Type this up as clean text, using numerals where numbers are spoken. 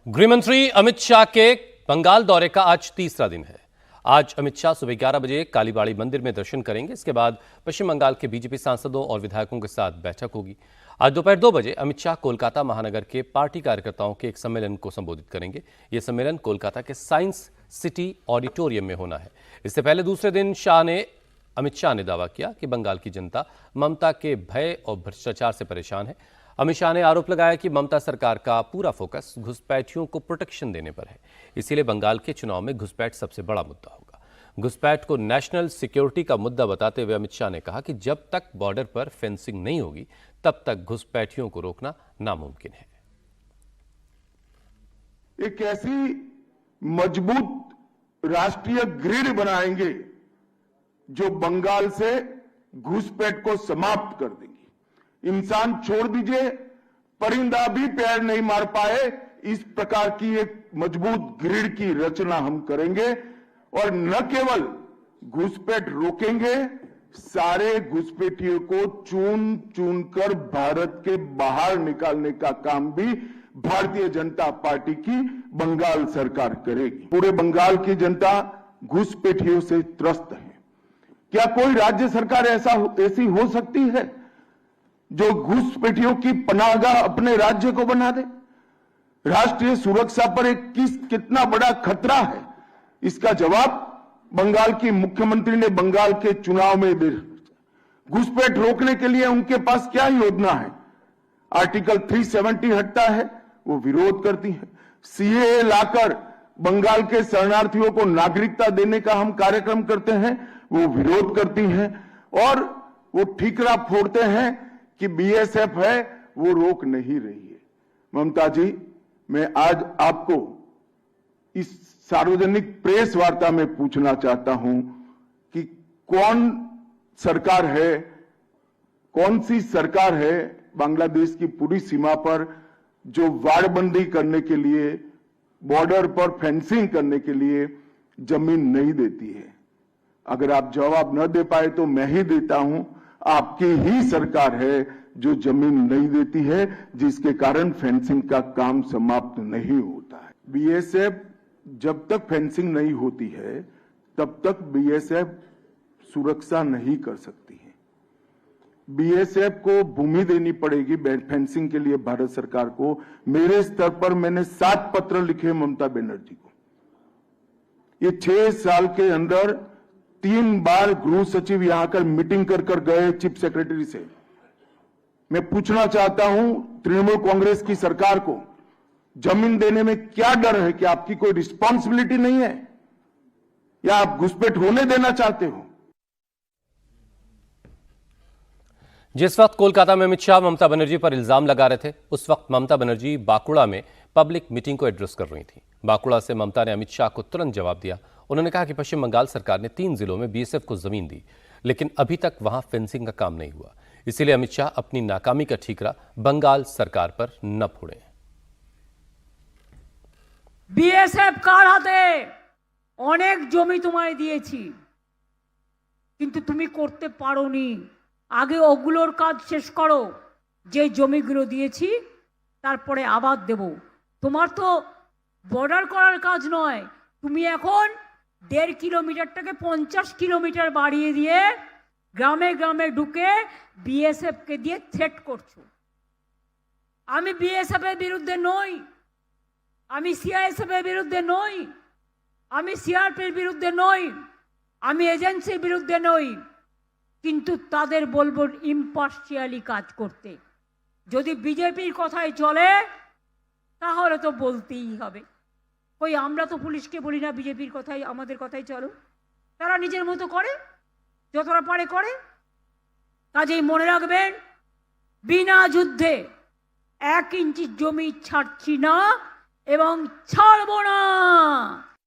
गृहमंत्री अमित शाह के बंगाल दौरे का आज तीसरा दिन है। आज अमित शाह सुबह 11 बजे कालीबाड़ी मंदिर में दर्शन करेंगे। इसके बाद पश्चिम बंगाल के बीजेपी सांसदों और विधायकों के साथ बैठक होगी। आज दोपहर 2 बजे अमित शाह कोलकाता महानगर के पार्टी कार्यकर्ताओं के एक सम्मेलन को संबोधित करेंगे। यह सम्मेलन कोलकाता के साइंस सिटी ऑडिटोरियम में होना है। इससे पहले दूसरे दिन अमित शाह ने दावा किया कि बंगाल की जनता ममता के भय और भ्रष्टाचार से परेशान है। अमित शाह ने आरोप लगाया कि ममता सरकार का पूरा फोकस घुसपैठियों को प्रोटेक्शन देने पर है, इसीलिए बंगाल के चुनाव में घुसपैठ सबसे बड़ा मुद्दा होगा। घुसपैठ को नेशनल सिक्योरिटी का मुद्दा बताते हुए अमित शाह ने कहा कि जब तक बॉर्डर पर फेंसिंग नहीं होगी तब तक घुसपैठियों को रोकना नामुमकिन है। एक ऐसी मजबूत राष्ट्रीय ग्रिड बनाएंगे जो बंगाल से घुसपैठ को समाप्त कर देंगी। इंसान छोड़ दीजिए, परिंदा भी पैर नहीं मार पाए, इस प्रकार की एक मजबूत ग्रिड की रचना हम करेंगे और न केवल घुसपैठ रोकेंगे, सारे घुसपैठियों को चुन चुनकर भारत के बाहर निकालने का काम भी भारतीय जनता पार्टी की बंगाल सरकार करेगी। पूरे बंगाल की जनता घुसपैठियों से त्रस्त है। क्या कोई राज्य सरकार ऐसी हो सकती है जो घुसपैठियों की पनाहगाह अपने राज्य को बना दे? राष्ट्रीय सुरक्षा पर कितना बड़ा खतरा है, इसका जवाब बंगाल की मुख्यमंत्री ने बंगाल के चुनाव में दे। घुसपैठ रोकने के लिए उनके पास क्या योजना है? आर्टिकल 370 हटता है, वो विरोध करती है। सीएए लाकर बंगाल के शरणार्थियों को नागरिकता देने का हम कार्यक्रम करते हैं, वो विरोध करती हैं और वो ठीकरा फोड़ते हैं कि बीएसएफ है, वो रोक नहीं रही है। ममता जी, मैं आज आपको इस सार्वजनिक प्रेस वार्ता में पूछना चाहता हूं कि कौन सी सरकार है बांग्लादेश की पूरी सीमा पर जो वाड़बंदी करने के लिए, बॉर्डर पर फेंसिंग करने के लिए जमीन नहीं देती है? अगर आप जवाब न दे पाए तो मैं ही देता हूं। आपकी ही सरकार है जो जमीन नहीं देती है, जिसके कारण फेंसिंग का काम समाप्त नहीं होता है। बीएसएफ जब तक फेंसिंग नहीं होती है तब तक बीएसएफ सुरक्षा नहीं कर सकती है। बीएसएफ को भूमि देनी पड़ेगी फेंसिंग के लिए भारत सरकार को। मेरे स्तर पर मैंने 7 पत्र लिखे ममता बनर्जी को। ये 6 साल के अंदर 3 बार गृह सचिव यहां कर मीटिंग कर गए चीफ सेक्रेटरी से। मैं पूछना चाहता हूं तृणमूल कांग्रेस की सरकार को, जमीन देने में क्या डर है? कि आपकी कोई रिस्पॉन्सिबिलिटी नहीं है या आप घुसपैठ होने देना चाहते हो? जिस वक्त कोलकाता में अमित शाह ममता बनर्जी पर इल्जाम लगा रहे थे, उस वक्त ममता बनर्जी बांकुड़ा में पब्लिक मीटिंग को एड्रेस कर रही थी। बांकुड़ा से ममता ने अमित शाह को तुरंत जवाब दिया। उन्होंने कहा कि पश्चिम बंगाल सरकार ने 3 जिलों में बीएसएफ को जमीन दी, लेकिन अभी तक वहां फेंसिंग का काम नहीं हुआ। इसीलिए अमित शाह अपनी नाकामी का ठीकरा बंगाल सरकार पर न फोड़े। বিএসএফ কার হাতে? অনেক জমি তোমায় দিয়েছি, কিন্তু তুমি করতে পারোনি। আগে ওগুলোর কাজ শেষ করো, যে জমিগুলো দিয়েছি তারপরে আবাদ দেব। তোমার তো বর্ডার করার কাজ নয়, তুমি এখন 1.5 কিলোমিটারটাকে 50 কিলোমিটার বাড়িয়ে দিয়ে গ্রামে গ্রামে ঢুকে বিএসএফকে দিয়ে থ্রেট করছো। আমি বিএসএফ এর বিরুদ্ধে নই, আমি সিআইএসএফ এর বিরুদ্ধে নই, আমি সিআরপির বিরুদ্ধে নই, আমি এজেন্সির বিরুদ্ধে নই, কিন্তু তাদের বলবো ইম্পার্শিয়ালি কাজ করতে। যদি বিজেপির কথাই চলে তাহলে তো বলতেই হবে। কই আমরা তো পুলিশকে বলি না বিজেপির কথাই, আমাদের কথাই চলো। তারা নিজের মতো করে, যতটা পারে করে। কাজেই মনে রাখবেন, বিনা যুদ্ধে 1 ইঞ্চি জমি ছাড়ছি না এবং ছাড়বো না।